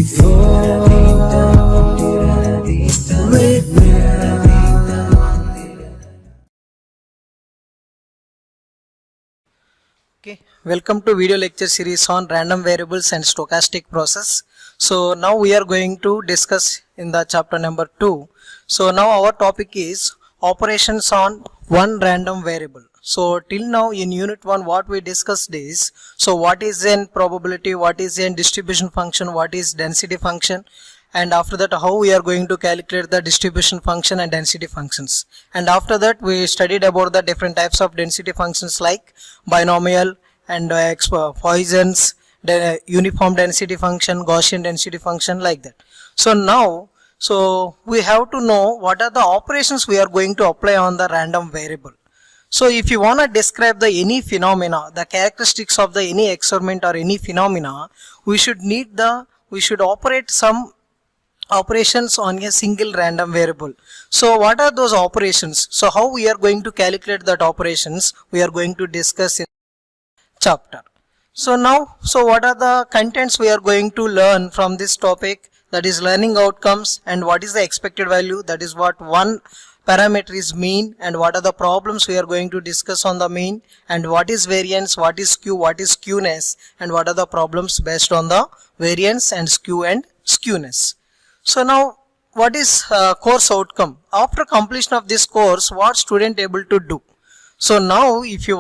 Okay, welcome to video lecture series on random variables and stochastic process. So now we are going to discuss in the chapter number 2. So now our topic is operations on one random variable. So till now in unit 1 what we discussed is, so what is an probability, what is an distribution function, what is density function, and after that how we are going to calculate the distribution function and density functions. And after that we studied about the different types of density functions like binomial and Poisson's uniform density function, Gaussian density function, like that. So now we have to know what are the operations we are going to apply on the random variable. So if you want to describe the any phenomena, the characteristics of the any experiment or any phenomena, we should operate some operations on a single random variable. So what are those operations? So how we are going to calculate that operations, we are going to discuss in chapter. So now, what are the contents we are going to learn from this topic? That is learning outcomes, and what is the expected value, that is what one parameter is mean, and what are the problems we are going to discuss on the mean, and what is variance, what is skew, what is skewness, and what are the problems based on the variance and skewness. So now what is course outcome? After completion of this course, what student able to do? So now if you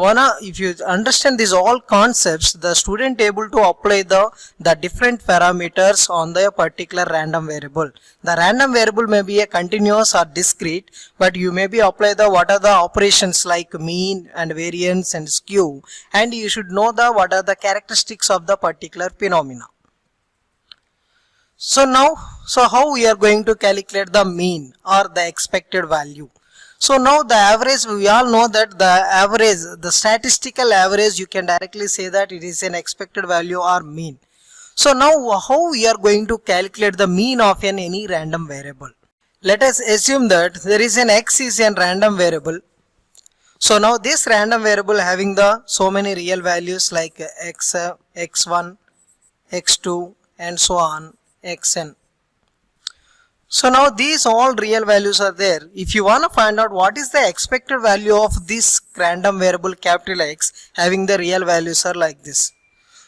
understand these all concepts, the student able to apply the different parameters on the particular random variable. The random variable may be a continuous or discrete, but you may be apply the what are the operations like mean and variance and skew, and you should know the what are the characteristics of the particular phenomena. So now, how we are going to calculate the mean or the expected value? So now the average, we all know that the statistical average, you can directly say that it is an expected value or mean. So now how we are going to calculate the mean of any random variable? Let us assume that there is an x is a random variable. So now this random variable having the so many real values like x, x1, x2 and so on, xn. So now these all real values are there. If you want to find out what is the expected value of this random variable capital X having the real values are like this.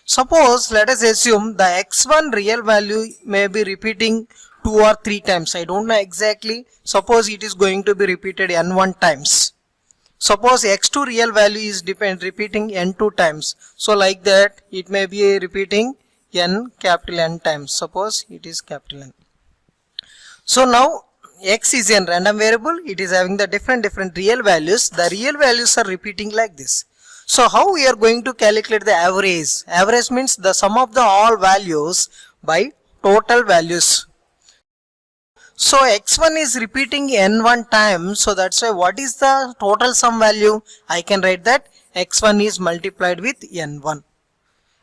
Suppose let us assume the x1 real value may be repeating 2 or 3 times. I don't know exactly. Suppose it is going to be repeated n1 times. Suppose x2 real value is repeating n2 times. So like that it may be repeating capital N times. Suppose it is capital N. So now x is a random variable, it is having the different real values. The real values are repeating like this. So how we are going to calculate the average? Average means the sum of the all values by total values. So x1 is repeating n1 times, so that's why what is the total sum value? I can write that x1 is multiplied with n1.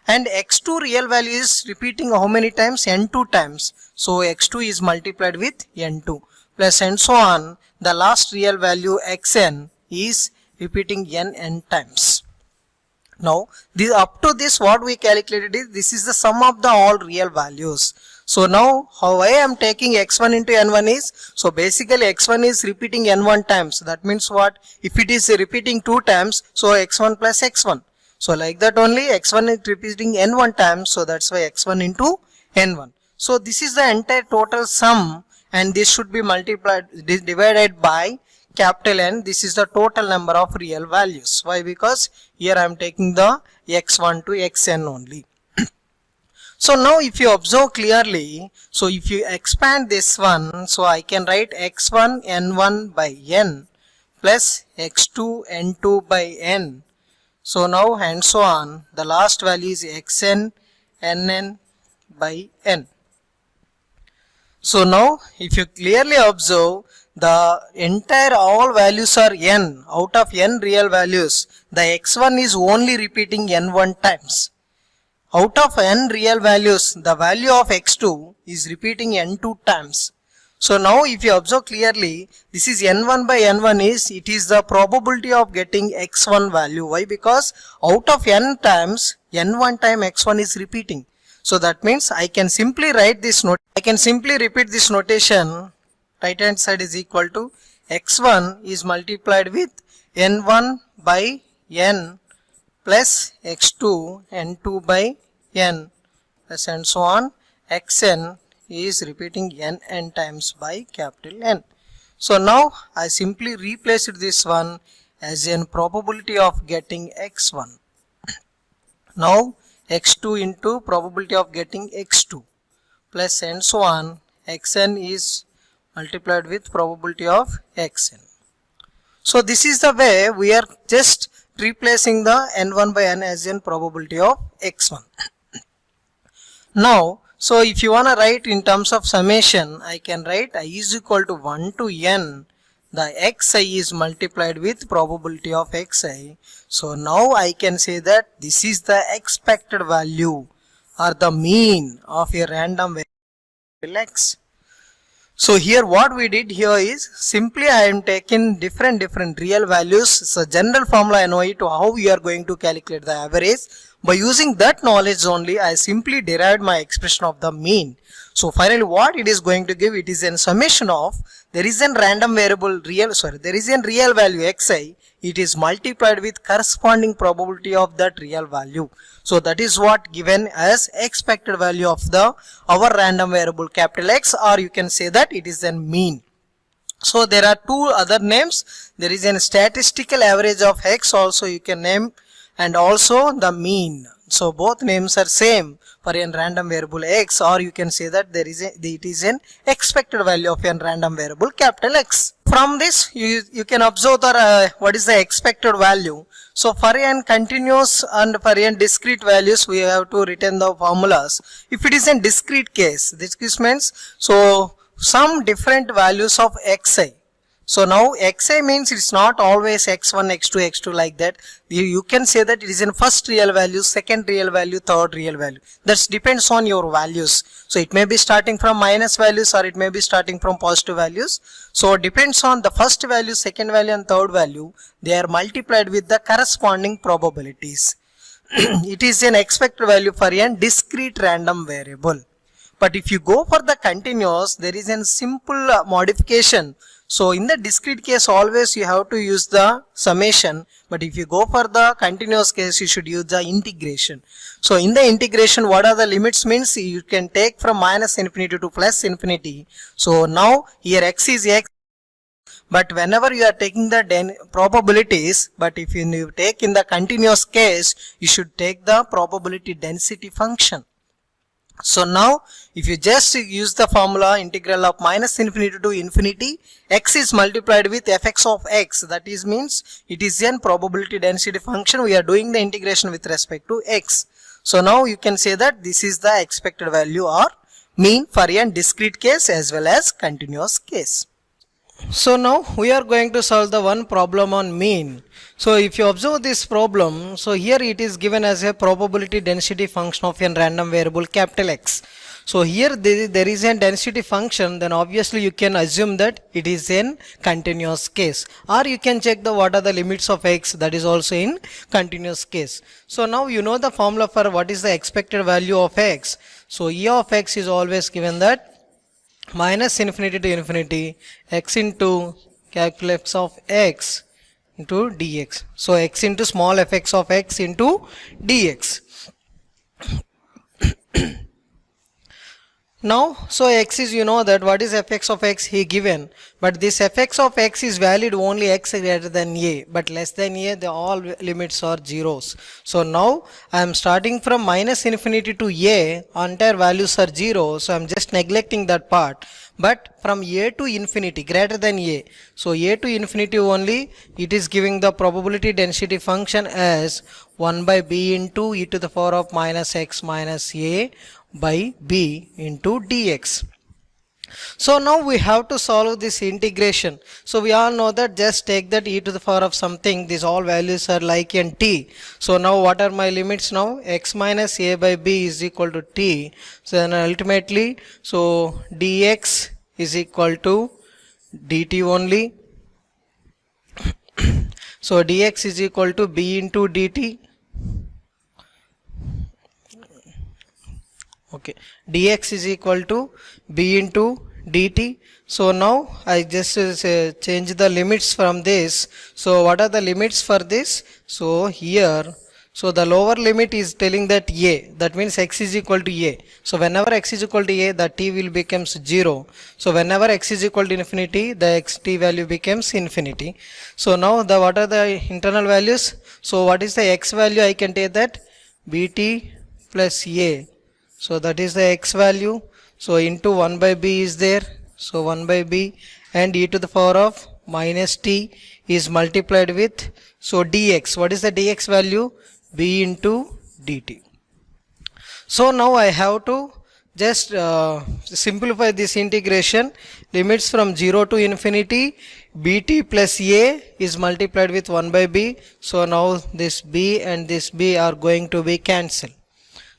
And x2 real value is repeating how many times? n2 times. So x2 is multiplied with n2 plus and so on. The last real value xn is repeating n times. Now up to this what we calculated is this is the sum of the all real values. So now how I am taking x1 into n1 is, so basically x1 is repeating n1 times. That means what? If it is repeating 2 times, so x1 plus x1. So like that only x1 is repeating n1 times, so that's why x1 into n1. So this is the entire total sum, and this should be divided by capital N. This is the total number of real values. Why? Because here I am taking the x1 to xn only. So now if you observe clearly, so if you expand this one, so I can write x1 n1 by n plus x2 n2 by n. So now and so on, the last value is xn nn by n. So now if you clearly observe, the entire all values are n. Out of n real values, the x1 is only repeating n1 times. Out of n real values, the value of x2 is repeating n2 times. So now if you observe clearly, this is n1 by n1 is, it is the probability of getting x1 value. Why? Because out of n times, n1 time x1 is repeating. So that means I can simply write this note. I can simply repeat this notation. Right hand side is equal to x1 is multiplied with n1 by n plus x2 n2 by n plus and so on. Xn is repeating n times by capital N. So now I simply replaced this one as in probability of getting x1. Now x2 into probability of getting x2 plus and so on. Xn is multiplied with probability of xn. So this is the way we are just replacing the n1 by n as in probability of x1. Now, so if you want to write in terms of summation, I can write I is equal to 1 to n. The xi is multiplied with probability of xi. So now I can say that this is the expected value or the mean of a random variable x. So here what we did here is simply I am taking different real values. It's a general formula I know it how we are going to calculate the average. By using that knowledge only I simply derived my expression of the mean. So finally what it is going to give, it is a summation of there is a random variable there is a real value xi, it is multiplied with corresponding probability of that real value. So that is what given as expected value of the our random variable capital X, or you can say that it is a mean. So there are two other names. There is a statistical average of X also you can name, and also the mean. So both names are same for a random variable X, or you can say that it is an expected value of a random variable capital X. From this you can observe the what is the expected value. So for n continuous and for n discrete values we have to retain the formulas. If it is a discrete case, this means so some different values of xi. So now xi means it's not always x1, x2, x2 like that. You can say that it is in first real value, second real value, third real value. That depends on your values. So it may be starting from minus values or it may be starting from positive values. So it depends on the first value, second value and third value. They are multiplied with the corresponding probabilities. It is an expected value for a discrete random variable. But if you go for the continuous, there is a simple modification. So in the discrete case always you have to use the summation, but if you go for the continuous case you should use the integration. So in the integration what are the limits means you can take from minus infinity to plus infinity. So now here x is x, but whenever you are taking the probabilities, but if you take in the continuous case you should take the probability density function. So now if you just use the formula integral of minus infinity to infinity, x is multiplied with fx of x, that is means it is a probability density function. We are doing the integration with respect to x. So now you can say that this is the expected value or mean for a discrete case as well as continuous case. So now we are going to solve the one problem on mean. So if you observe this problem, so here it is given as a probability density function of a random variable capital X. So here there is a density function, then obviously you can assume that it is in continuous case, or you can check the what are the limits of x, that is also in continuous case. So now you know the formula for what is the expected value of x. So E of x is always given that minus infinity to infinity x into capital X of x into dx. So x into small fx of x into dx. Now so x is, you know that what is fx of x he given, but this fx of x is valid only x greater than a, but less than a the all limits are zeros. So now I am starting from minus infinity to a, entire values are 0, so I am just neglecting that part. But from a to infinity greater than a, so a to infinity only, it is giving the probability density function as 1 by b into e to the power of minus x minus a by b into dx. So now we have to solve this integration. So we all know that just take that e to the power of something, these all values are like in t. So now what are my limits now? X minus a by b is equal to t. So then ultimately, so dx is equal to dt only. So dx is equal to b into dt. Okay, dx is equal to b into dt. So now I just change the limits from this. So what are the limits for this? So here, so the lower limit is telling that a, that means x is equal to a. So whenever x is equal to a, the t will becomes 0. So whenever x is equal to infinity, the xt value becomes infinity. So now the what are the internal values? So what is the x value? I can take that bt plus a. So that is the x value. So into 1 by b is there. So 1 by b and e to the power of minus t is multiplied with, so dx. What is the dx value? B into dt. So now I have to just simplify this integration. Limits from 0 to infinity, bt plus a is multiplied with 1 by b. So now this b and this b are going to be cancelled.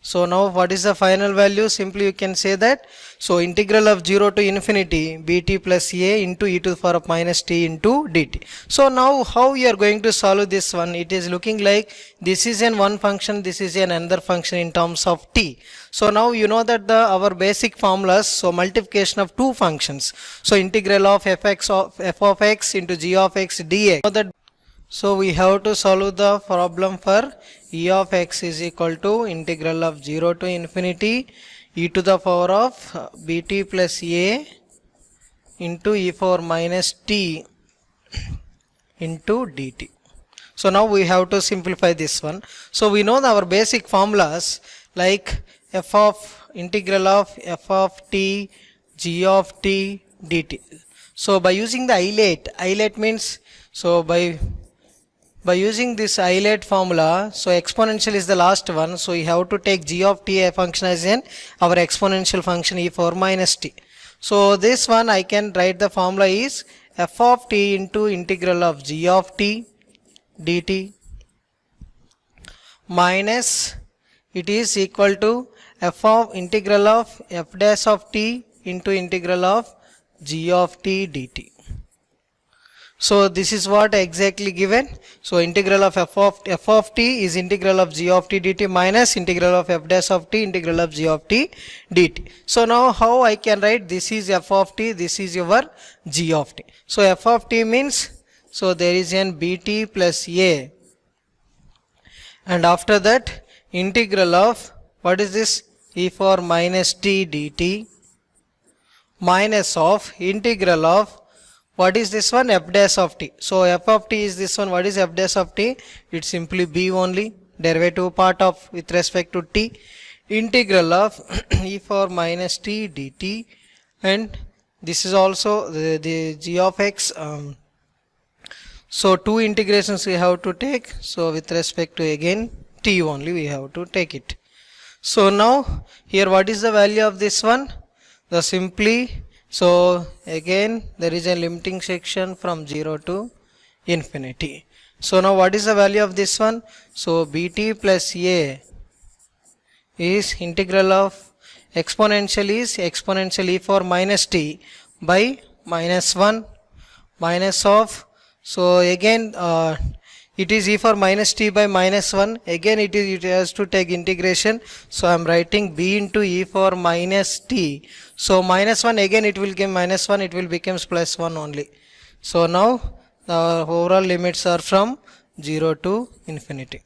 So now what is the final value? Simply you can say that, so integral of 0 to infinity bt plus a into e to the power of minus t into dt. So now how you are going to solve this one? It is looking like this is an one function, this is an another function in terms of t. So now you know that our basic formulas, so multiplication of two functions. So integral of f of x into g of x dx. So we have to solve the problem for e of x is equal to integral of 0 to infinity e to the power of bt plus a into e power minus t into dt. So now we have to simplify this one. So we know our basic formulas like f of integral of f of t g of t dt. So by using the eilate means, so by using this eilate formula, so exponential is the last one, so you have to take g of t a function as in our exponential function e power minus t. So this one I can write the formula is f of t into integral of g of t dt minus it is equal to f of integral of f dash of t into integral of g of t dt. So this is what exactly given. So integral of f of t is integral of g of t dt minus integral of f dash of t integral of g of t dt. So now how I can write, this is f of t, this is your g of t. So f of t means, so there is an bt plus a, and after that integral of, what is this, e power minus t dt minus of integral of, what is this one, f dash of t. So f of t is this one. What is f dash of t? It's simply b only, derivative part of with respect to t, integral of e power minus t dt, and this is also the g of x. So two integrations we have to take. So with respect to again t only we have to take it. So now here what is the value of this one? The simply, so again there is a limiting section from 0 to infinity. So now what is the value of this one? So bt plus a is integral of exponential is exponential e power minus t by minus 1 minus of, so again it is e power minus t by minus 1, again it has to take integration. So I am writing b into e power minus t. So minus 1, again it will give minus 1, it will becomes plus 1 only. So now the overall limits are from 0 to infinity.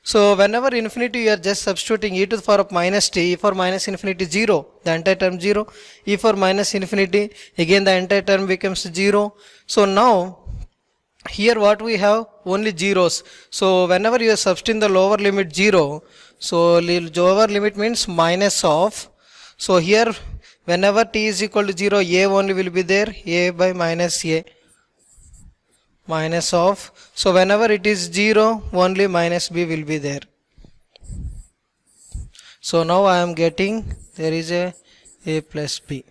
So whenever infinity you are just substituting e to the power of minus t, e power minus infinity 0, the entire term 0, e power minus infinity, again the entire term becomes 0. So now here what we have, only zeros. So whenever you are substituting the lower limit 0, so lower limit means minus of, so here whenever t is equal to 0, a only will be there, a by minus a, minus of, so whenever it is 0 only minus b will be there. So now I am getting there is a plus b.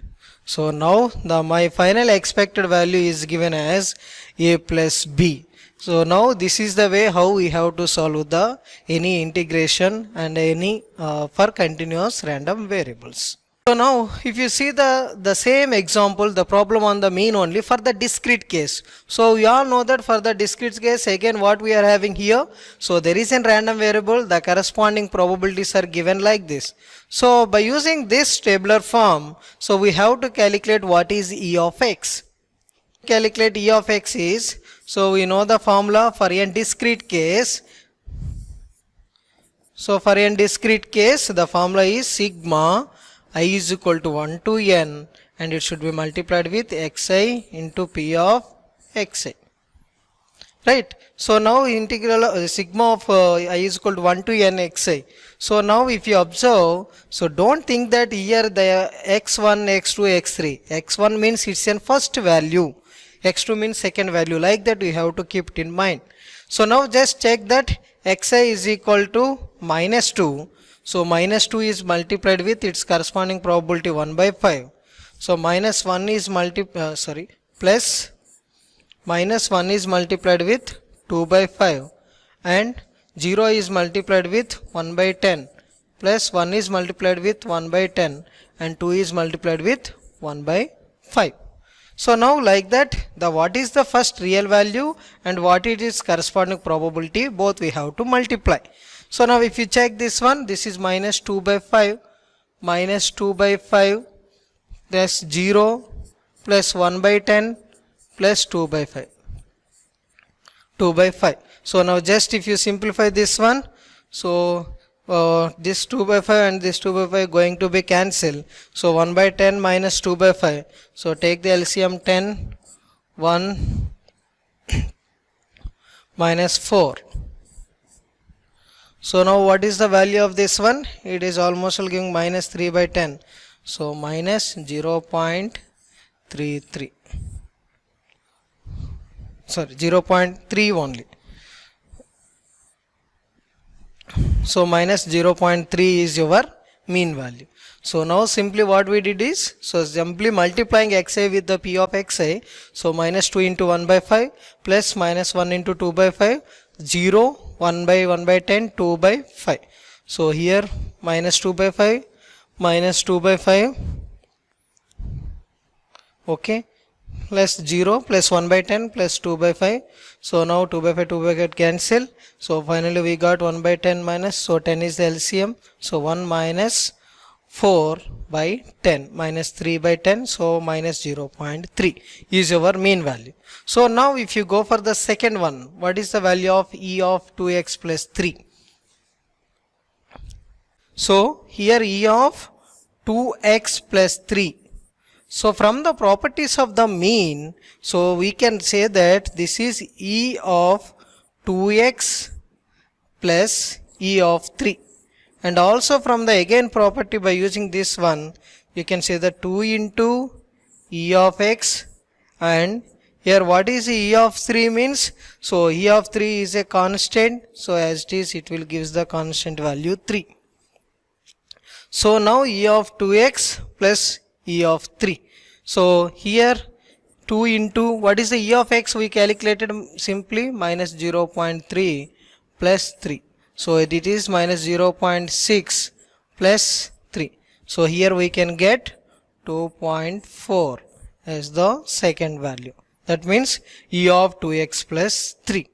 So now my final expected value is given as a plus b. So now this is the way how we have to solve the any integration and any for continuous random variables. So now if you see the same example, the problem on the mean only for the discrete case. So we all know that for the discrete case, again what we are having here, so there is a random variable, the corresponding probabilities are given like this. So by using this tabular form, so we have to calculate what is E of x. Calculate E of x is, so we know the formula for a discrete case. So for a discrete case, the formula is sigma I is equal to 1 to n, and it should be multiplied with xi into p of xi. Right. So now integral sigma of I is equal to 1 to n xi. So now if you observe, so don't think that here the x1, x2, x3. x1 means it's a first value. x2 means second value. Like that we have to keep it in mind. So now just check that xi is equal to minus 2. So minus 2 is multiplied with its corresponding probability 1 by 5. So minus 1 is plus minus 1 is multiplied with 2 by 5, and 0 is multiplied with 1 by 10, plus 1 is multiplied with 1 by 10, and 2 is multiplied with 1 by 5. So now like that, the what is the first real value and what it is corresponding probability, both we have to multiply. So now if you check this one, this is minus 2 by 5, minus 2 by 5, plus 0, plus 1 by 10, plus 2 by 5. 2 by 5. So now just if you simplify this one, so this 2 by 5 and this 2 by 5 going to be cancelled. So 1 by 10 minus 2 by 5. So take the LCM 10, 1 minus 4. So now what is the value of this one? It is almost giving minus 3 by 10. So minus 0.33. Sorry, 0.3 only. So minus 0.3 is your mean value. So now simply what we did is, so simply multiplying xi with the p of xi. So minus 2 into 1 by 5 plus minus 1 into 2 by 5, 0, 1 by 10, 2 by 5. So here minus 2 by 5, minus 2 by 5, okay, plus 0 plus 1 by 10 plus 2 by 5. So now 2 by 5, 2 by 5 cancel. So finally we got 1 by 10 minus, so 10 is the LCM. So 1 minus 4 by 10 minus 3 by 10, so minus 0.3 is your mean value. So now if you go for the second one, what is the value of E of 2x plus 3? So here E of 2x plus 3. So from the properties of the mean, so we can say that this is E of 2x plus E of 3. And also from the again property, by using this one, you can say that 2 into E of x, and here what is E of 3 means? So E of 3 is a constant, so as it is, it will gives the constant value 3. So now E of 2x plus E of 3. So here 2 into, what is the E of x? We calculated simply minus 0.3 plus 3. So it is minus 0.6 plus 3. So here we can get 2.4 as the second value. That means E of 2x plus 3.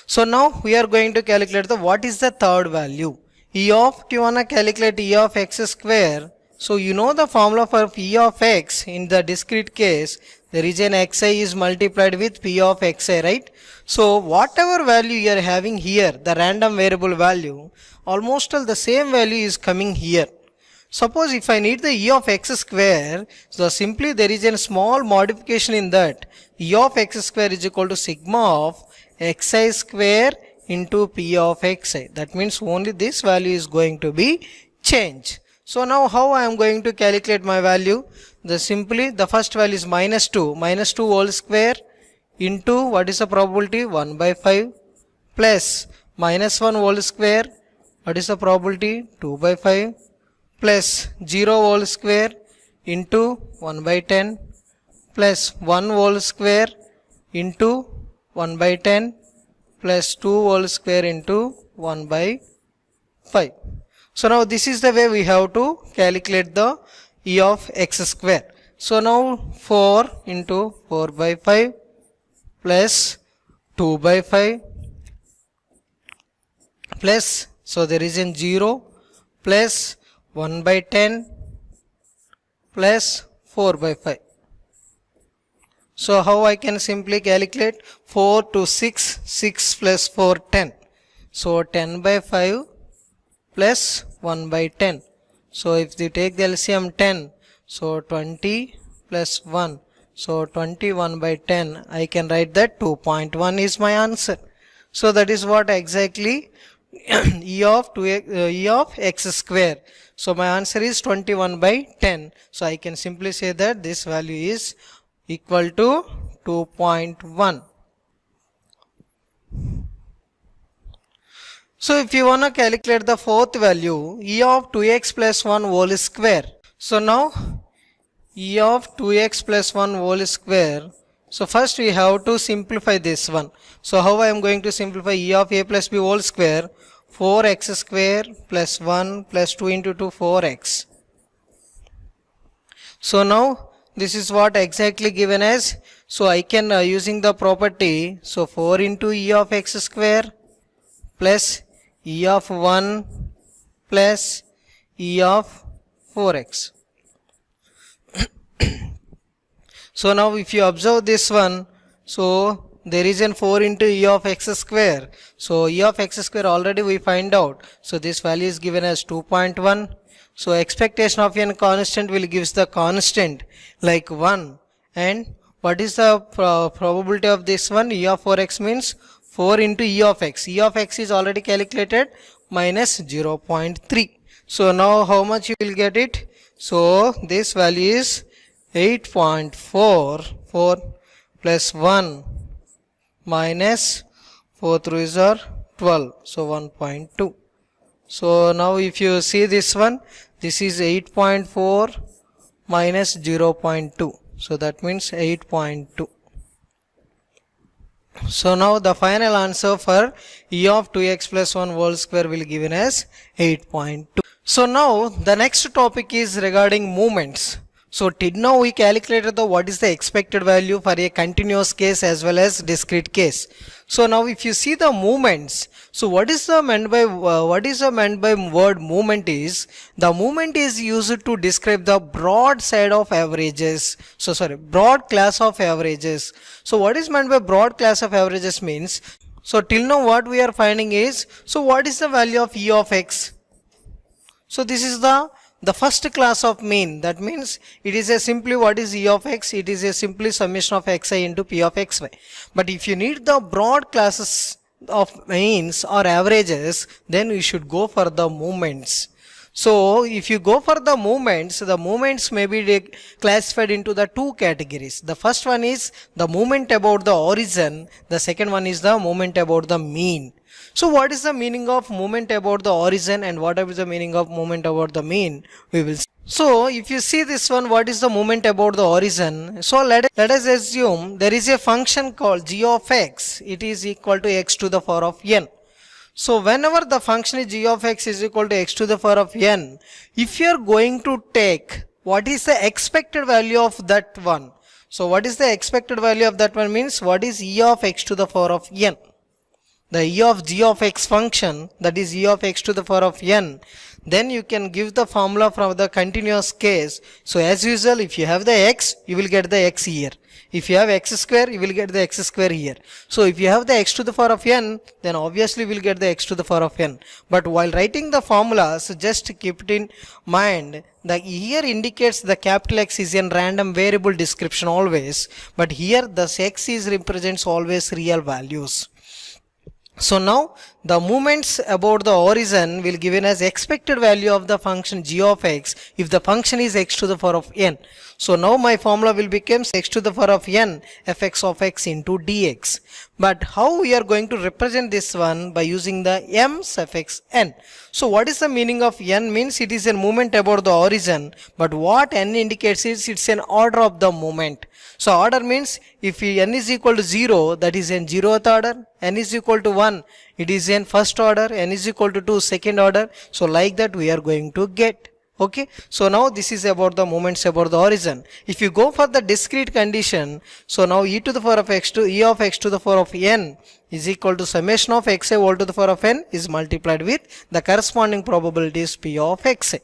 So now we are going to calculate the what is the third value. E of, you wanna calculate E of x square. So you know the formula for E of x in the discrete case, the region xi is multiplied with p of xi, right? So whatever value you are having here, the random variable value, almost all the same value is coming here. Suppose if I need the E of x square, so simply there is a small modification in that. E of x square is equal to sigma of xi square into p of xi. That means only this value is going to be changed. So now how I am going to calculate my value? Simply the first value is minus 2 whole square into what is the probability? 1 by 5 plus minus 1 whole square, what is the probability? 2 by 5 plus 0 whole square into 1 by 10 plus 1 whole square into 1 by 10 plus 2 whole square into 1 by 5. So now this is the way we have to calculate the e of x square. So now 4 into 4 by 5 plus 2 by 5 plus, so there is a 0 plus 1 by 10 plus 4 by 5. So how I can simply calculate 4 to 6, 6 plus 4, 10. So 10 by 5 plus 1 by 10. So if you take the LCM 10, so 20 plus 1. So 21 by 10, I can write that 2.1 is my answer. So that is what exactly e of x square. So my answer is 21 by 10. So I can simply say that this value is equal to 2.1. So if you want to calculate the fourth value, e of 2x plus 1 whole square. So now e of 2x plus 1 whole square. So first we have to simplify this one. So how I am going to simplify e of a plus b whole square? 4x square plus 1 plus 2 into 2, 4x. So now this is what exactly given as. So I can using the property, so 4 into e of x square plus e of 1 plus e of 4x. So now if you observe this one, so there is an 4 into e of x square. So e of x square already we find out. So this value is given as 2.1. So expectation of n constant will gives the constant like 1. And what is the probability of this one? E of 4x means 4 into e of x. E of x is already calculated minus 0.3. So now how much you will get it? So this value is 8.44 plus 1 minus 4 threes are 12. So 1.2. So now if you see this one, this is 8.4 minus 0.2. So that means 8.2. So now the final answer for e of 2x plus 1 whole square will given as 8.2. So now the next topic is regarding movements. So till now we calculated what is the expected value for a continuous case as well as discrete case. So now if you see the movements, so what is the meant by word movement is, the movement is used to describe the broad side of averages. So sorry, broad class of averages. So what is meant by broad class of averages means, so till now what we are finding is, so what is the value of e of x? So this is the first class of mean. That means it is a simply what is e of x, it is a simply summation of xi into p of xy. But if you need the broad classes of means or averages, then you should go for the movements. So if you go for the movements may be classified into the two categories. The first one is the movement about the origin, the second one is the movement about the mean. So what is the meaning of movement about the origin and what is the meaning of movement about the mean? We will see. So if you see this one, what is the movement about the origin? So let us assume there is a function called g of x. It is equal to x to the power of n. So whenever the function is g of x is equal to x to the power of n, if you are going to take what is the expected value of that one. So what is the expected value of that one means what is e of x to the power of n. The e of g of x function, that is e of x to the power of n, then you can give the formula from the continuous case. So as usual, if you have the x, you will get the x here. If you have x square, you will get the x square here. So if you have the x to the power of n, then obviously we will get the x to the power of n. But while writing the formulas, just keep it in mind that here indicates the capital X is a random variable description always, but here the x is represents always real values. So now the movements about the origin will given as expected value of the function g of x if the function is x to the power of n. So now my formula will become x to the power of n fx of x into dx. But how we are going to represent this one? By using the m suffix n. So what is the meaning of n? Means it is a movement about the origin, but what n indicates is it's an order of the movement. So order means if n is equal to 0, that is in 0th order, n is equal to 1, 1, it is in first order, n is equal to 2, second order. So like that we are going to get. Okay, so now this is about the moments about the origin. If you go for the discrete condition, so now e to the power of x to e of x to the power of n is equal to summation of xi whole to the power of n is multiplied with the corresponding probabilities p of xi.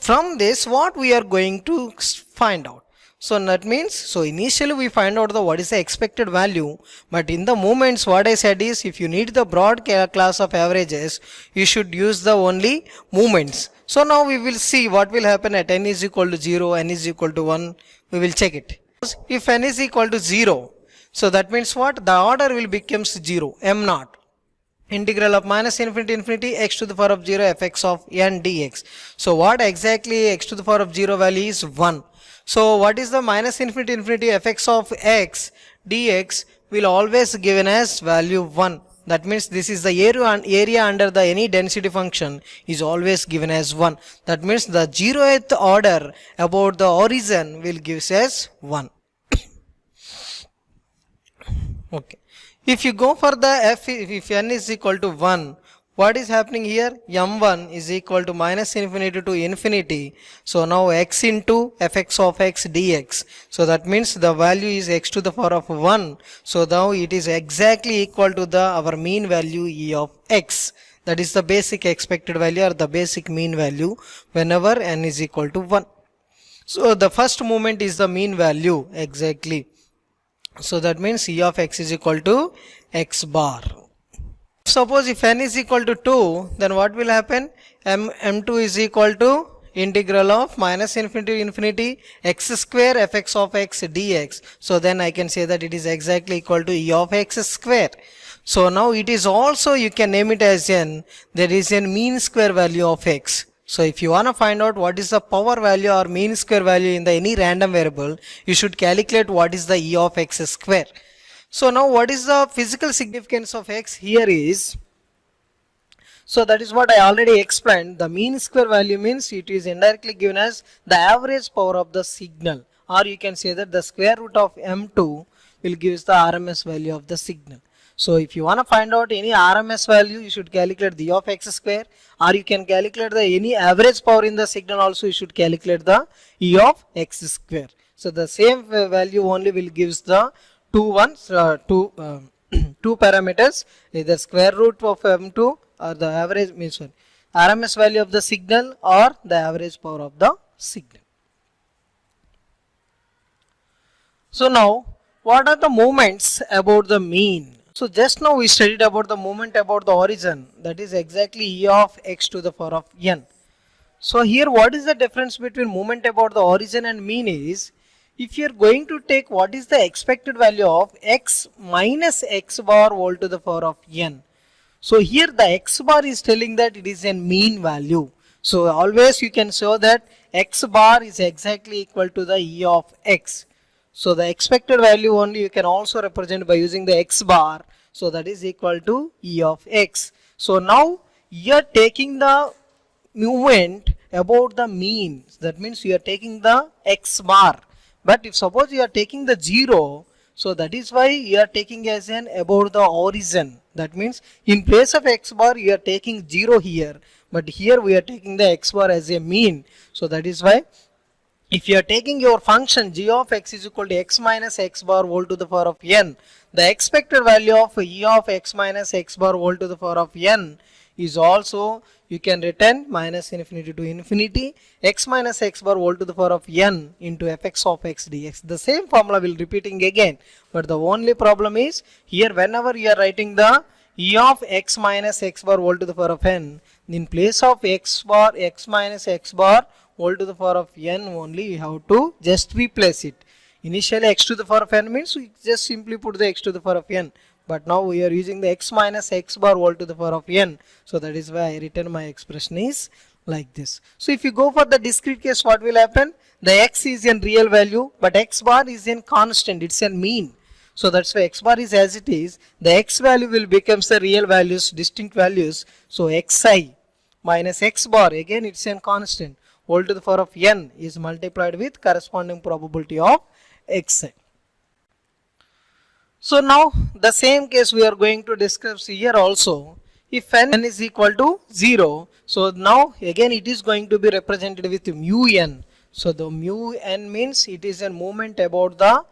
From this, what we are going to find out? So that means, so initially we find out the what is the expected value, but in the moments what I said is, if you need the broad class of averages, you should use the only moments. So now we will see what will happen at n is equal to 0, n is equal to 1, we will check it. If n is equal to 0, so that means what? The order will becomes 0, m naught. Integral of minus infinity infinity x to the power of 0 fx of n dx. So what exactly x to the power of 0 value is 1. So what is the minus infinity infinity fx of x dx will always given as value 1. That means this is the area under the any density function is always given as 1. That means the 0th order about the origin will gives as 1. Okay. If you go for the if n is equal to 1, what is happening here? m1 is equal to minus infinity to infinity. So now x into fx of x dx. So that means the value is x to the power of 1. So now it is exactly equal to the our mean value e of x. That is the basic expected value or the basic mean value whenever n is equal to 1. So the first moment is the mean value exactly. So that means e of x is equal to x bar. Suppose if n is equal to 2, then what will happen? m2 is equal to integral of minus infinity to infinity x square fx of x dx. So then I can say that it is exactly equal to e of x square. So now it is also, you can name it as n, there is a mean square value of x. So if you want to find out what is the power value or mean square value in the any random variable, you should calculate what is the e of x square. So now what is the physical significance of x here is, so that is what I already explained. The mean square value means it is indirectly given as the average power of the signal, or you can say that the square root of m2 will give us the RMS value of the signal. So if you want to find out any RMS value, you should calculate the e of x square, or you can calculate the any average power in the signal also, you should calculate the e of x square. So the same value only will gives the two parameters, either square root of m2 or the average means RMS value of the signal or the average power of the signal. So now what are the moments about the mean? So just now we studied about the moment about the origin, that is exactly e of x to the power of n. So here what is the difference between moment about the origin and mean is, if you are going to take what is the expected value of x minus x bar whole to the power of n. So here the x bar is telling that it is a mean value. So always you can show that x bar is exactly equal to the e of x. So the expected value only you can also represent by using the x bar. So that is equal to e of x. So now you are taking the movement about the mean. That means you are taking the x bar. But if suppose you are taking the 0, so that is why you are taking as an about the origin. That means in place of x bar you are taking 0 here, but here we are taking the x bar as a mean. So that is why if you are taking your function g of x is equal to x minus x bar whole to the power of n, the expected value of e of x minus x bar whole to the power of n is also, you can return minus infinity to infinity x minus x bar whole to the power of n into fx of x dx. The same formula will repeating again, but the only problem is here whenever you are writing the e of x minus x bar whole to the power of n, in place of x bar x minus x bar whole to the power of n only, you have to just replace it. Initially x to the power of n means we just simply put the x to the power of n. But now we are using the x minus x bar whole to the power of n. So that is why I written my expression is like this. So if you go for the discrete case, what will happen? The x is in real value, but x bar is in constant, it's a mean. So that's why x bar is as it is. The x value will becomes the real values, distinct values. So xi minus x bar, again it's a constant, whole to the power of n is multiplied with corresponding probability of xi. So now the same case we are going to discuss here also. If n is equal to 0, so now again it is going to be represented with mu n. So the mu n means it is a movement about the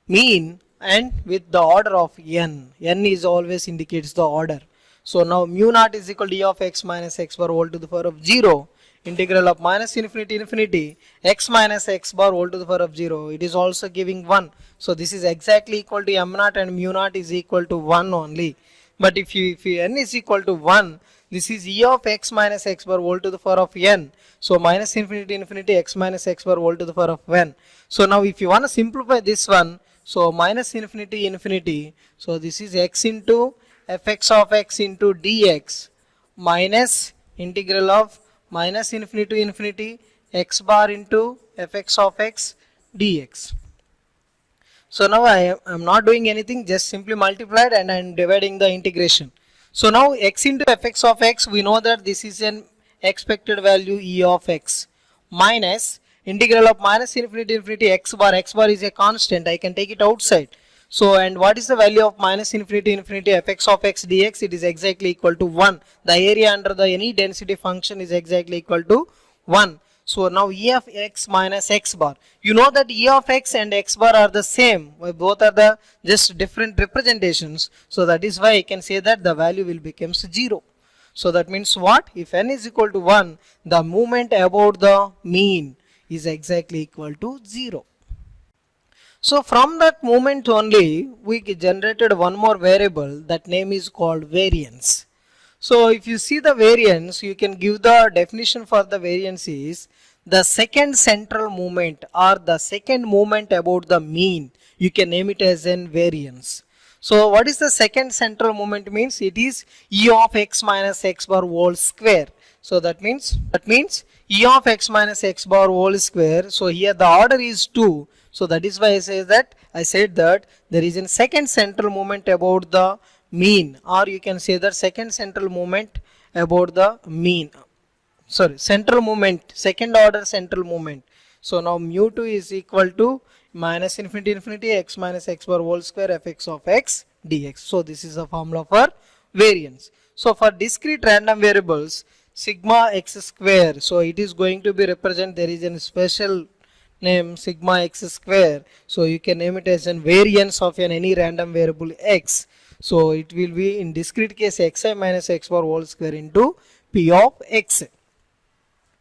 mean and with the order of n. N is always indicates the order. So now mu naught is equal to e of x minus x bar whole to the power of 0, integral of minus infinity infinity x minus x bar whole to the power of 0. It is also giving 1. So this is exactly equal to m naught and mu naught is equal to 1 only. But if n is equal to 1, this is e of x minus x bar whole to the power of n. So minus infinity infinity x minus x bar whole to the power of n. So now if you want to simplify this one, so minus infinity infinity, so this is x into fx of x into dx minus integral of minus infinity to infinity x bar into fx of x dx. So now I am not doing anything, just simply multiplied and I am dividing the integration. So now x into fx of x, we know that this is an expected value e of x minus integral of minus infinity to infinity x bar is a constant, I can take it outside. So and what is the value of minus infinity to infinity fx of x dx? It is exactly equal to 1. The area under the any density function is exactly equal to 1. So now e of x minus x bar. You know that e of x and x bar are the same. Both are the just different representations. So that is why I can say that the value will becomes 0. So that means what? If n is equal to 1, the movement about the mean is exactly equal to 0. So from that moment only, we generated one more variable, that name is called variance. So if you see the variance, you can give the definition for the variance is the second central movement or the second movement about the mean. You can name it as an variance. So what is the second central movement means? It is e of x minus x bar whole square. So that means e of x minus x bar whole square. So here the order is 2. So that is why I said that there is a second central movement about the mean, or you can say that second central movement about the mean. Sorry, central movement, second order central movement. So now mu2 is equal to minus infinity infinity x minus x bar whole square fx of x dx. So this is the formula for variance. So for discrete random variables, sigma x square, so it is going to be represent, there is a special name sigma x square. So you can name it as a variance of any random variable x. So it will be in discrete case xi minus x bar whole square into p of x.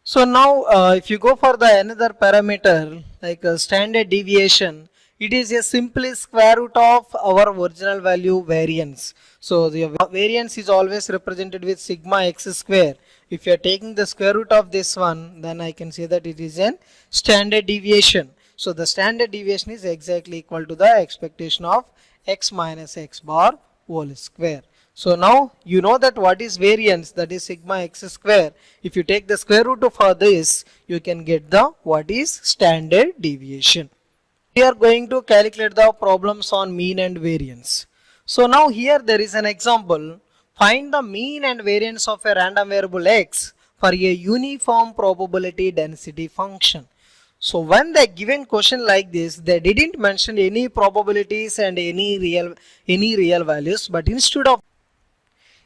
So now if you go for the another parameter like standard deviation, it is a simply square root of our original value variance. So the variance is always represented with sigma x square. If you are taking the square root of this one, then I can say that it is an standard deviation. So the standard deviation is exactly equal to the expectation of x minus x bar whole square. So now you know that what is variance, that is sigma x square. If you take the square root of this, you can get the what is standard deviation. We are going to calculate the problems on mean and variance. So now here there is an example. Find the mean and variance of a random variable x for a uniform probability density function. So when they given question like this, they didn't mention any probabilities and any real values, but instead of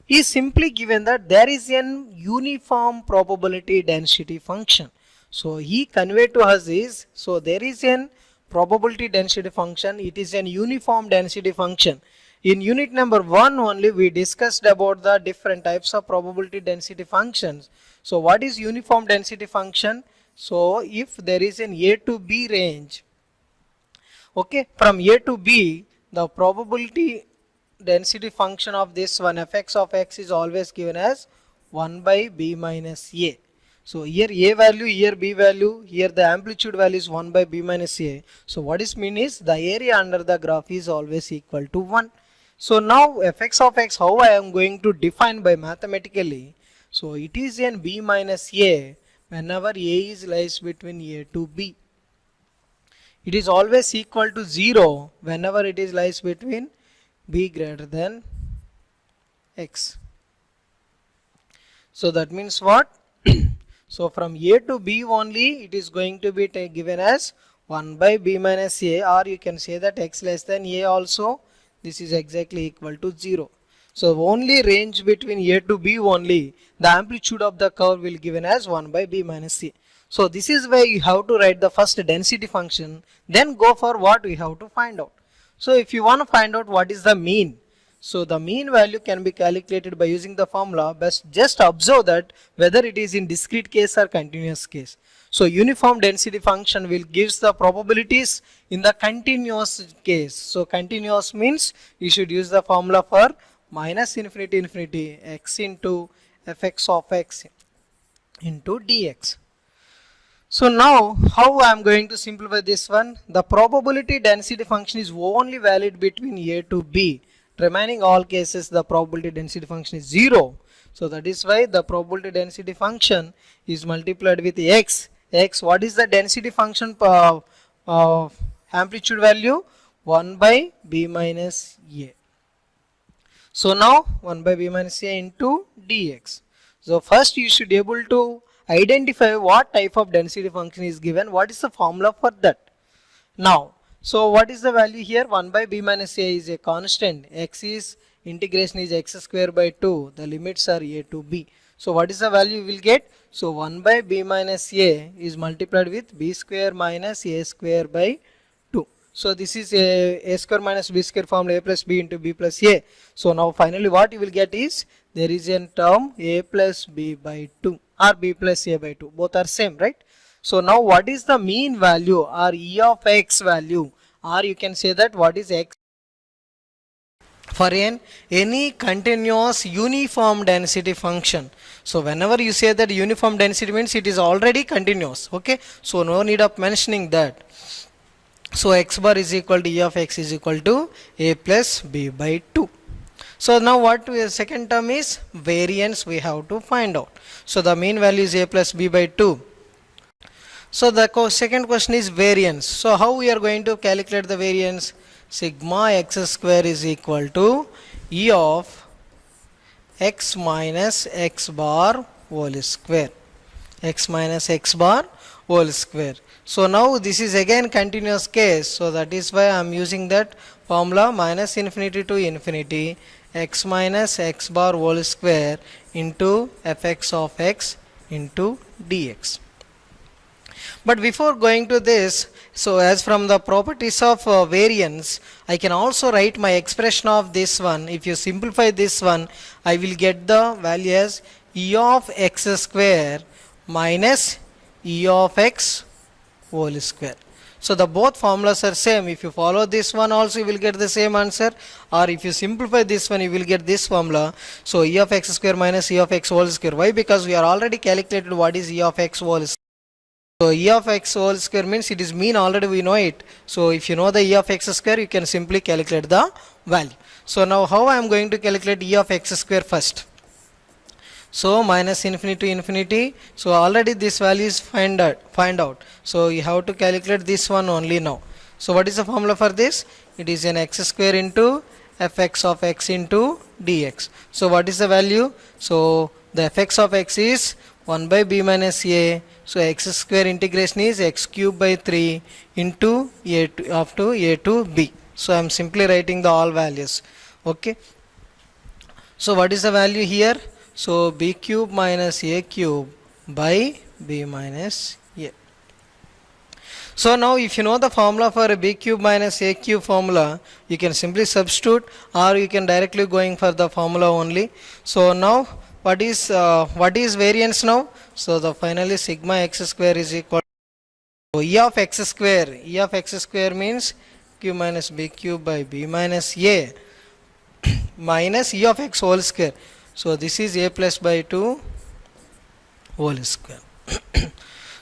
is simply given that there is an uniform probability density function. So he conveyed to us is, so there is an probability density function, it is an uniform density function. In unit number 1 only we discussed about the different types of probability density functions. So what is uniform density function? So if there is an A to B range, okay, from A to B, the probability density function of this one fx of x is always given as 1 by b minus a. So here a value, here b value, here the amplitude value is 1 by b minus a. So what is mean is the area under the graph is always equal to 1. So now fx of x, how I am going to define by mathematically? So it is in b minus a whenever a is lies between a to b. It is always equal to 0 whenever it is lies between b greater than x. So that means what? So from a to b only it is going to be given as 1 by b minus a, or you can say that x less than a also, this is exactly equal to 0. So only range between A to B only, the amplitude of the curve will given as 1 by B minus C. So this is where you have to write the first density function, then go for what we have to find out. So if you want to find out what is the mean, so the mean value can be calculated by using the formula, but just observe that whether it is in discrete case or continuous case. So uniform density function will gives the probabilities in the continuous case. So continuous means you should use the formula for minus infinity infinity x into fx of x into dx. So now how I am going to simplify this one? The probability density function is only valid between A to B. Remaining all cases the probability density function is 0. So that is why the probability density function is multiplied with x. X, what is the density function amplitude value? 1 by B minus A. So now 1 by B minus A into dx. So first you should be able to identify what type of density function is given, what is the formula for that. Now, so what is the value here? 1 by B minus A is a constant, x is integration is x square by 2, the limits are A to B. So what is the value we will get? So 1 by B minus A is multiplied with B square minus A square by 2. So this is a square minus B square formula, A plus B into B plus A. So now finally what you will get is, there is a term A plus B by 2 or B plus A by 2, both are same, right? So now what is the mean value or E of x value, or you can say that what is x for any continuous uniform density function. So whenever you say that uniform density means it is already continuous, okay, so no need of mentioning that. So x bar is equal to E of x is equal to A plus B by 2. So now what second term is variance we have to find out. So the mean value is A plus B by 2. So the second question is variance. So how we are going to calculate the variance? Sigma x square is equal to E of x minus x bar whole square. X minus x bar whole square. So now this is again continuous case. So that is why I am using that formula minus infinity to infinity x minus x bar whole square into fx of x into dx. But before going to this, so as from the properties of variance, I can also write my expression of this one. If you simplify this one, I will get the value as E of x square minus E of x whole square. So the both formulas are same. If you follow this one also, you will get the same answer, or if you simplify this one, you will get this formula. So E of x square minus E of x whole square. Why? Because we are already calculated what is E of x whole square. So E of x whole square means it is mean, already we know it. So if you know the E of x square, you can simply calculate the value. So now how I am going to calculate E of x square first? So minus infinity to infinity. So already this value is find out. So you have to calculate this one only now. So what is the formula for this? It is an x square into fx of x into dx. So what is the value? So the fx of x is 1 by b minus a. So x square integration is x cube by 3 into a to, up to a to b. So I am simply writing the all values. Okay. So what is the value here? So b cube minus a cube by b minus a. So now if you know the formula for a b cube minus a cube formula, you can simply substitute, or you can directly going for the formula only. So now what is variance now? So the finally sigma x square is equal to E of x square. E of x square means q minus b cube by b minus a minus E of x whole square. So this is a plus by 2 whole square.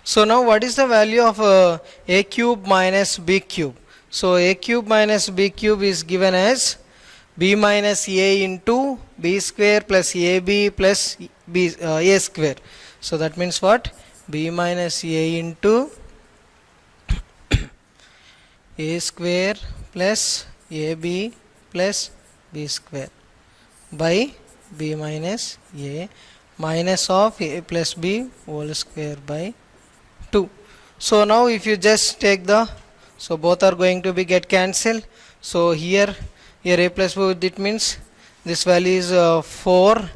So now what is the value of a cube minus b cube? So a cube minus b cube is given as b minus a into b square plus ab plus b a square. So that means what? B minus a into a square plus ab plus b square by b minus a minus of a plus b whole square by 2. So now if you just take the, so both are going to be get cancelled. So here Here a plus b, it means this value is 4.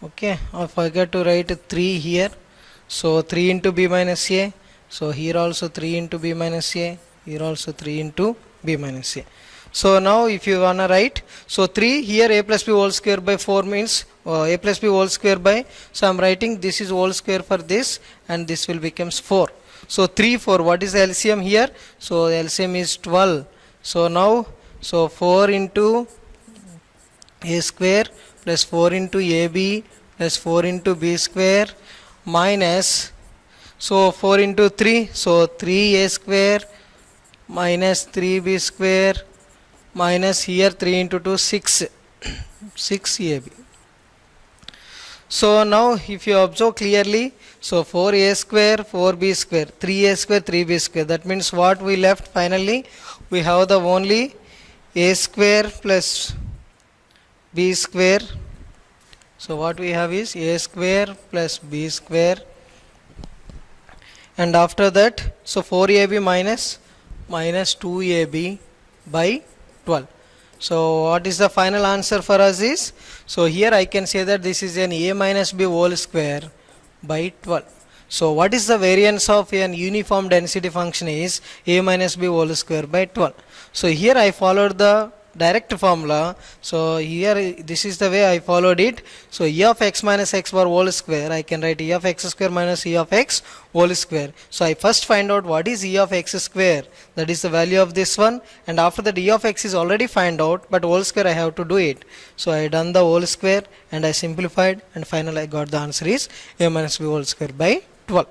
Okay, I forgot to write 3 here. So 3 into b minus a. So here also 3 into b minus a. Here also 3 into b minus a. So now if you wanna write, so 3 here a plus b whole square by 4 means a plus b whole square by, so I'm writing this is whole square for this and this will becomes 4. So 3 4, what is the LCM here? So LCM is 12. So now, so 4 into a square plus 4 into ab plus 4 into b square minus, so 4 into 3, so 3a square minus 3b square minus here 3 into 2 6 6ab. So now if you observe clearly, so 4a square 4b square 3a square 3b square, that means what we left finally, we have the only a square plus b square. So what we have is a square plus b square, and after that, so 4ab minus 2ab by 12. So what is the final answer for us is, so here I can say that this is an a minus b whole square by 12. So what is the variance of an uniform density function is a minus b whole square by 12. So here I followed the direct formula. So here this is the way I followed it. So e of x minus x bar whole square, I can write e of x square minus e of x whole square. So I first find out what is e of x square, that is the value of this one, and after that e of x is already find out, but whole square I have to do it. So I done the whole square and I simplified, and finally I got the answer is a minus b whole square by 12.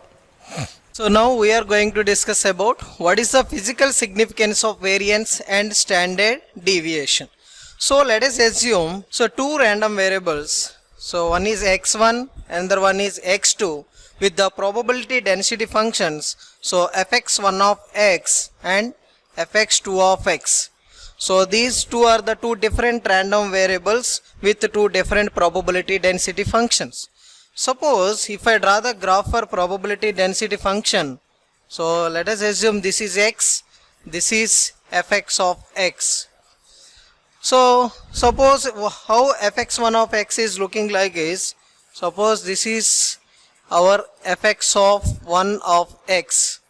So now we are going to discuss about what is the physical significance of variance and standard deviation. So let us assume, so two random variables, so one is x1 and the one is x2 with the probability density functions, so fx1 of x and fx2 of x. So these two are the two different random variables with two different probability density functions. Suppose if I draw the graph for probability density function, so let us assume this is x, this is fx of x. So suppose how fx1 of x is looking like is, suppose this is our fx of 1 of x.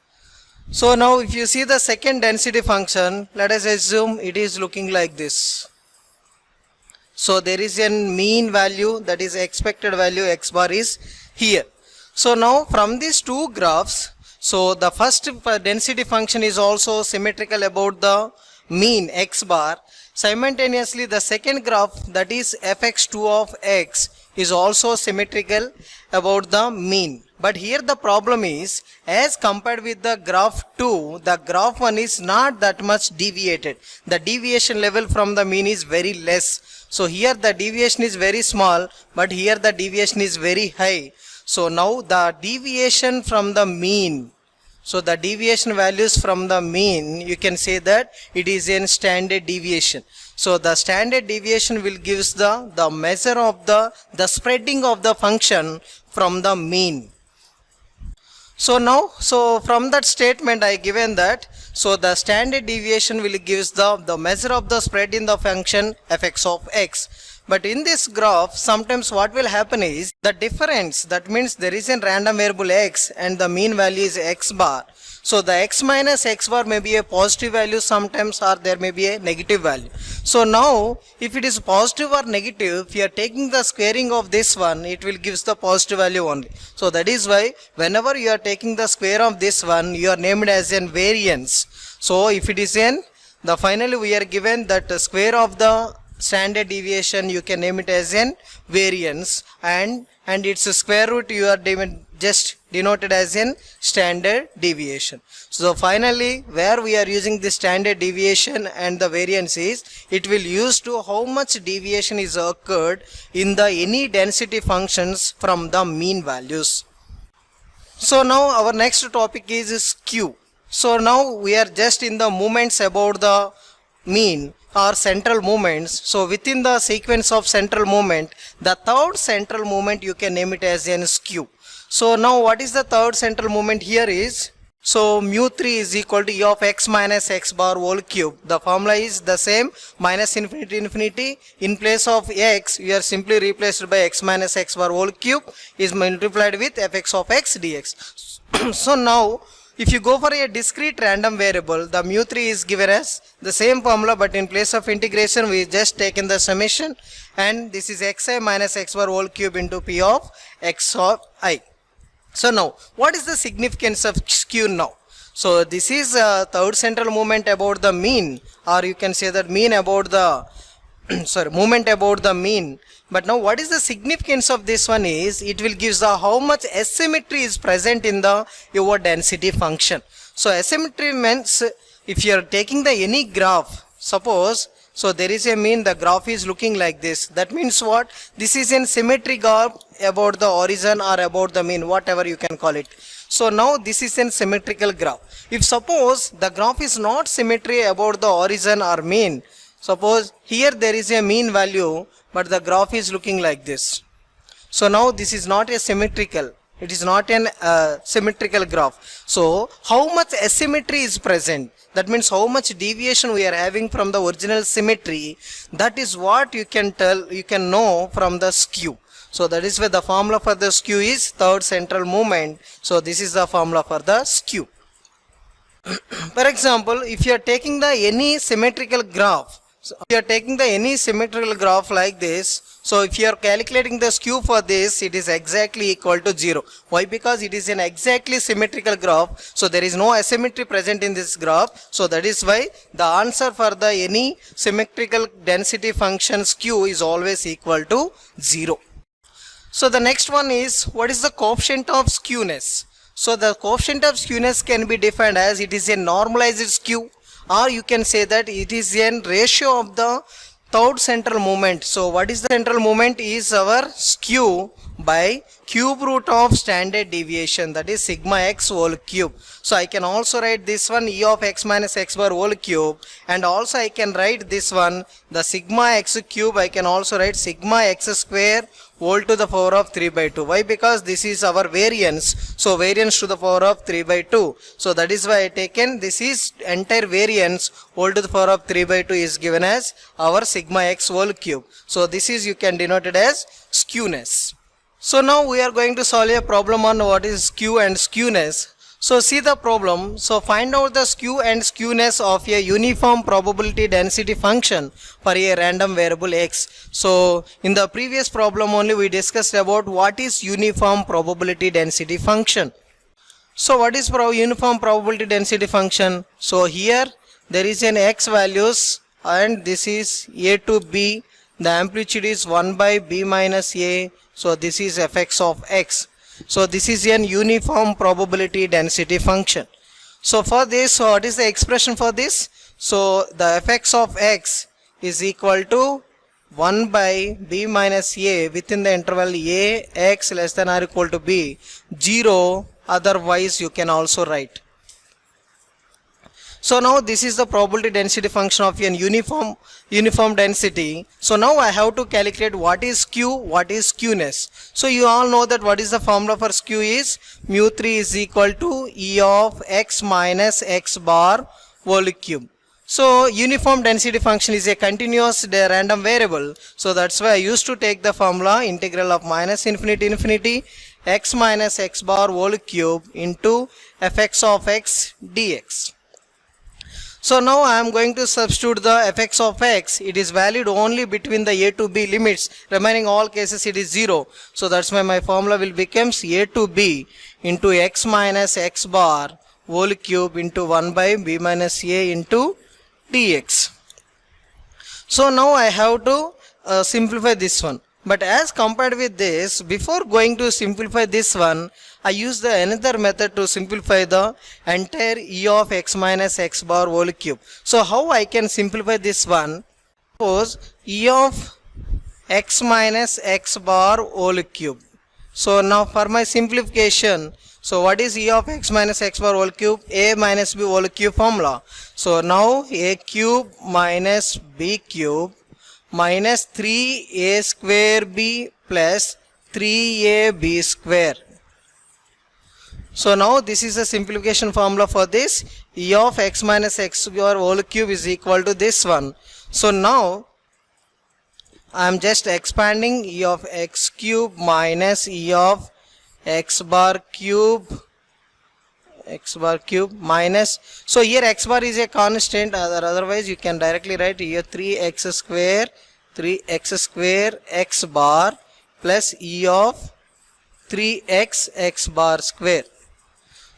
So now if you see the second density function, let us assume it is looking like this. So there is a mean value, that is expected value x bar is here. So now from these two graphs, so the first density function is also symmetrical about the mean x bar. Simultaneously the second graph, that is fx2 of x, is also symmetrical about the mean. But here the problem is, as compared with the graph 2, the graph 1 is not that much deviated. The deviation level from the mean is very less. So here the deviation is very small, but here the deviation is very high. So now the deviation from the mean, so the deviation values from the mean, you can say that it is in standard deviation. So the standard deviation will gives the measure of the spreading of the function from the mean. So now, so from that statement I given that, so the standard deviation will gives the measure of the spread in the function fx of x. But in this graph, sometimes what will happen is the difference, that means there is a random variable x and the mean value is x bar. So the x minus x bar may be a positive value sometimes, or there may be a negative value. So now if it is positive or negative, if you are taking the squaring of this one, it will gives the positive value only. So that is why whenever you are taking the square of this one, you are named as an variance. So if it is in the finally we are given that square of the standard deviation, you can name it as an variance, and its square root you are just denoted as in standard deviation. So finally where we are using the standard deviation and the variance is, it will use to how much deviation is occurred in the any density functions from the mean values. So now our next topic is Q. So now we are just in the moments about the mean or central moments. So within the sequence of central moment, the third central moment you can name it as an skew. So now what is the third central moment here is, so mu3 is equal to E of x minus x bar whole cube. The formula is the same, minus infinity infinity. In place of x, we are simply replaced by x minus x bar whole cube is multiplied with fx of x dx. So now if you go for a discrete random variable, the mu3 is given as the same formula, but in place of integration we just taken the summation, and this is xi minus x bar whole cube into p of x of I. So now what is the significance of skew now? So this is a third central moment about the mean, or you can say that mean about the sorry, moment about the mean. But now what is the significance of this one is, it will give the how much asymmetry is present in the your density function. So asymmetry means if you are taking the any graph, suppose, so there is a mean, the graph is looking like this. That means what? This is in symmetry graph about the origin or about the mean, whatever you can call it. So now this is in symmetrical graph. If suppose the graph is not symmetry about the origin or mean, suppose here there is a mean value, but the graph is looking like this. So now this is not a symmetrical. It is not an symmetrical graph. So how much asymmetry is present? That means how much deviation we are having from the original symmetry. That is what you can tell, you can know from the skew. So that is where the formula for the skew is third central moment. So this is the formula for the skew. For example, if you are taking the any symmetrical graph, so if you are taking the any symmetrical graph like this, so if you are calculating the skew for this, it is exactly equal to 0. Why? Because it is an exactly symmetrical graph, so there is no asymmetry present in this graph. So that is why the answer for the any symmetrical density function skew is always equal to 0. So the next one is, what is the coefficient of skewness? So the coefficient of skewness can be defined as it is a normalized skew, or you can say that it is a ratio of the third central moment. So what is the central moment is our skew by cube root of standard deviation, that is sigma x whole cube. So I can also write this one E of x minus x bar whole cube, and also I can write this one the sigma x cube, I can also write sigma x square whole to the power of 3 by 2. Why? Because this is our variance, so variance to the power of 3 by 2. So that is why I taken this is entire variance whole to the power of 3 by 2 is given as our sigma x whole cube. So this is, you can denote it as skewness. So now we are going to solve a problem on what is skew and skewness. So see the problem. So find out the skew and skewness of a uniform probability density function for a random variable x. So in the previous problem only we discussed about what is uniform probability density function. So what is uniform probability density function? So here there is an x values, and this is a to b. The amplitude is 1 by b minus a. So this is fx of x. So this is an uniform probability density function. So for this, what is the expression for this? So the fx of x is equal to 1 by b minus a within the interval a x less than or equal to b, 0, otherwise you can also write. So now this is the probability density function of a uniform density. So now I have to calculate what is skew, what is skewness. So you all know that what is the formula for skew is mu3 is equal to E of x minus x bar whole cube. So uniform density function is a continuous random variable. So that's why I used to take the formula integral of minus infinity infinity x minus x bar whole cube into fx of x dx. So now I am going to substitute the fx of x. It is valid only between the a to b limits. Remaining all cases it is 0. So that's why my formula will become a to b into x minus x bar whole cube into 1 by b minus a into dx. So now I have to simplify this one. But as compared with this, before going to simplify this one, I use the another method to simplify the entire E of x minus x bar whole cube. So how I can simplify this one? Suppose E of x minus x bar whole cube. So now for my simplification, so what is E of x minus x bar whole cube? A minus b whole cube formula. So now a cube minus b cube minus 3a square b plus 3ab square. So now this is a simplification formula for this. E of x minus x square whole cube is equal to this one. So now I am just expanding E of x cube minus E of x bar cube minus, so here x bar is a constant, otherwise you can directly write here 3x square x bar plus E of 3x x bar square.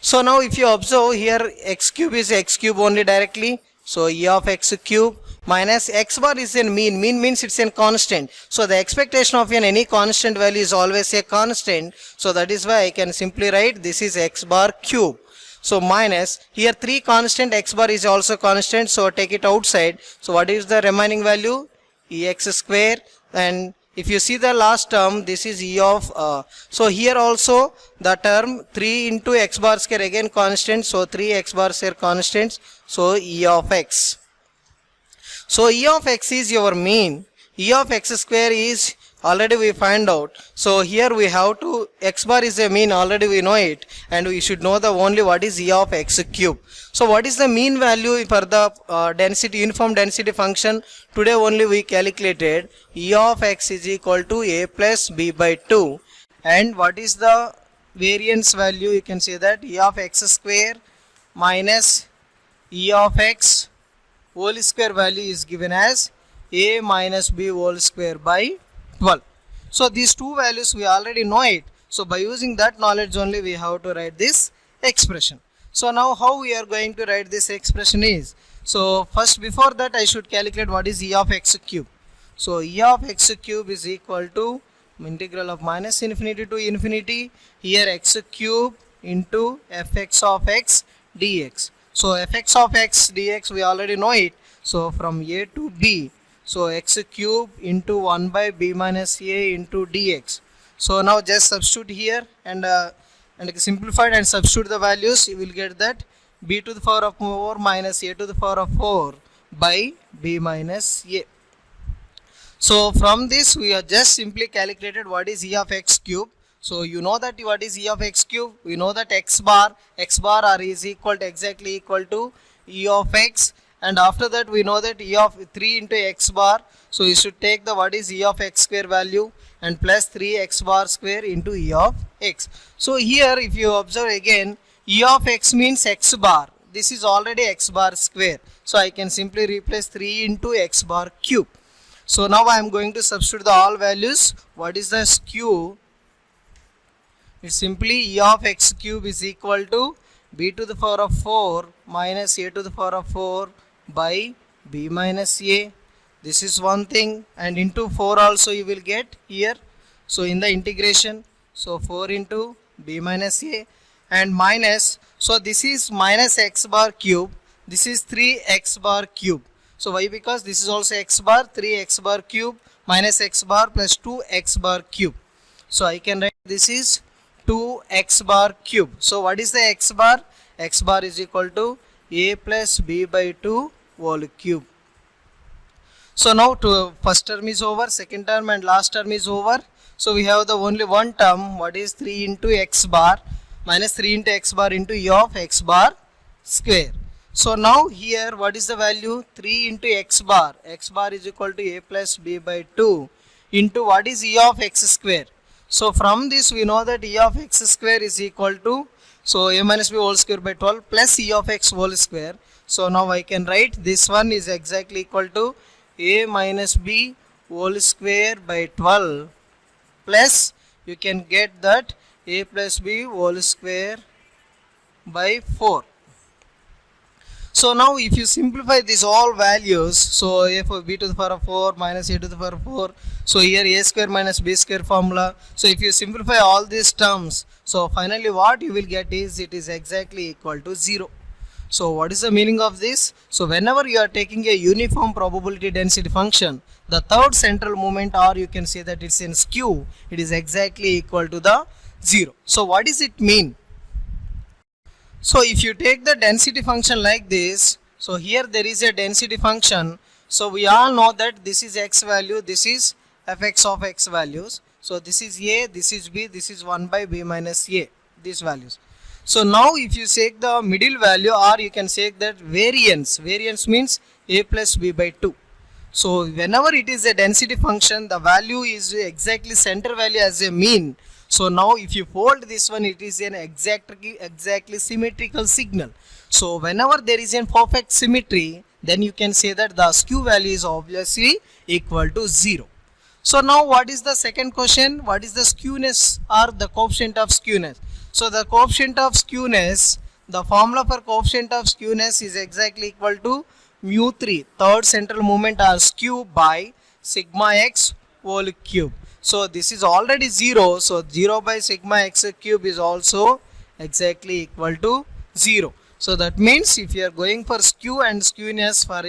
So now if you observe here, x cube is x cube only directly, so E of x cube minus x bar is a mean means it's a constant, so the expectation of any constant value is always a constant, so that is why I can simply write this is x bar cube. So minus, here 3 constant, x bar is also constant, so take it outside. So what is the remaining value? Ex square, and if you see the last term, this is E of, so here also the term 3 into x bar square again constant, so 3 x bar square constants, so E of x. So E of x is your mean, E of x square is already we find out, so here we have to, x bar is a mean, already we know it, and we should know the only what is E of x cube. So what is the mean value for the density, uniform density function? Today only we calculated E of x is equal to a plus b by 2, and what is the variance value? You can say that E of x square minus E of x whole square value is given as a minus b whole square by 12. So these two values we already know it, so by using that knowledge only we have to write this expression. So now how we are going to write this expression is, so first before that I should calculate what is E of x cube. So E of x cube is equal to integral of minus infinity to infinity, here x cube into fx of x dx. So fx of x dx we already know it, so from a to b, so x cube into 1 by b minus a into dx. So now just substitute here and simplified and substitute the values, you will get that b to the power of 4 minus a to the power of 4 by b minus a. So from this we have just simply calculated what is E of x cube. So you know that what is E of x cube, we know that x bar are is equal to exactly equal to E of x, and after that we know that E of 3 into x bar, so you should take the what is E of x square value and plus 3 x bar square into E of x. So here if you observe again, E of x means x bar, this is already x bar square, so I can simply replace 3 into x bar cube. So now I am going to substitute the all values. What is the cube? It's simply E of x cube is equal to b to the power of 4 minus a to the power of 4 by b minus a. This is one thing, and into 4 also you will get here. So in the integration, so 4 into b minus a and minus, so this is minus x bar cube, this is 3x bar cube. So why? Because this is also x bar, 3x bar cube minus x bar plus 2x bar cube. So I can write this is 2x bar cube. So what is the x bar? X bar is equal to a plus b by 2 whole cube. So now to first term is over, second term and last term is over. So we have the only one term, what is 3 into x bar minus 3 into x bar into E of x bar square. So now here what is the value? 3 into x bar is equal to a plus b by 2 into what is E of x square. So from this we know that E of x square is equal to, so a minus b whole square by 12 plus E of x whole square. So now I can write this one is exactly equal to a minus b whole square by 12 plus, you can get that a plus b whole square by 4. So now if you simplify these all values, so a for b to the power of 4 minus a to the power of 4, so here a square minus b square formula. So if you simplify all these terms, so finally what you will get is it is exactly equal to 0. So what is the meaning of this? So whenever you are taking a uniform probability density function, the third central moment, or you can say that it's in skew, it is exactly equal to the 0. So what does it mean? So if you take the density function like this, so here there is a density function, so we all know that this is x value, this is fx of x values, so this is a, this is b, this is 1 by b minus a, these values. So now if you take the middle value, or you can say that variance means a plus b by 2. So whenever it is a density function, the value is exactly center value as a mean. So now if you fold this one, it is an exactly symmetrical signal. So whenever there is a perfect symmetry, then you can say that the skew value is obviously equal to 0. So now what is the second question? What is the skewness or the coefficient of skewness? So the coefficient of skewness, the formula for coefficient of skewness is exactly equal to mu3, third central moment, or skew, by sigma x whole cube. So this is already 0, so 0 by sigma x cube is also exactly equal to 0. So that means if you are going for skew and skewness for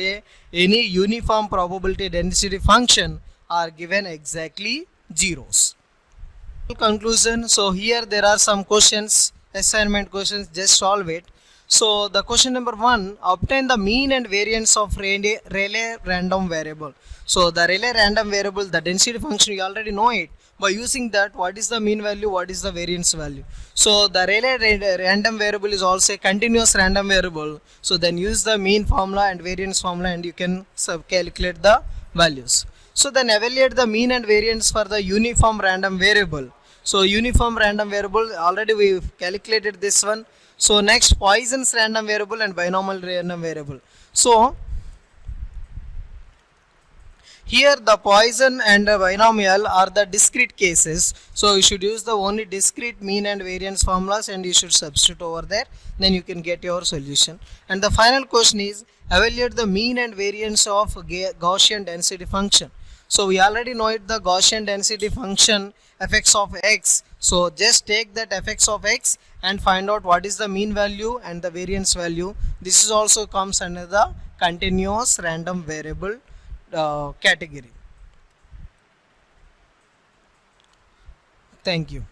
any uniform probability density function are given exactly zeros. Conclusion. So here there are some questions, assignment questions, just solve it. So the question number 1, obtain the mean and variance of Rayleigh random variable. So the Rayleigh random variable, the density function, you already know it. By using that, what is the mean value, what is the variance value? So the Rayleigh random variable is also a continuous random variable. So then use the mean formula and variance formula and you can calculate the values. So then evaluate the mean and variance for the uniform random variable. So uniform random variable, already we calculated this one. So next, Poisson's random variable and binomial random variable. So here the Poisson and binomial are the discrete cases. So you should use the only discrete mean and variance formulas and you should substitute over there. Then you can get your solution. And the final question is evaluate the mean and variance of Gaussian density function. So we already know it, the Gaussian density function fx of x. So just take that fx of x and find out what is the mean value and the variance value. This is also comes under the continuous random variable category. Thank you.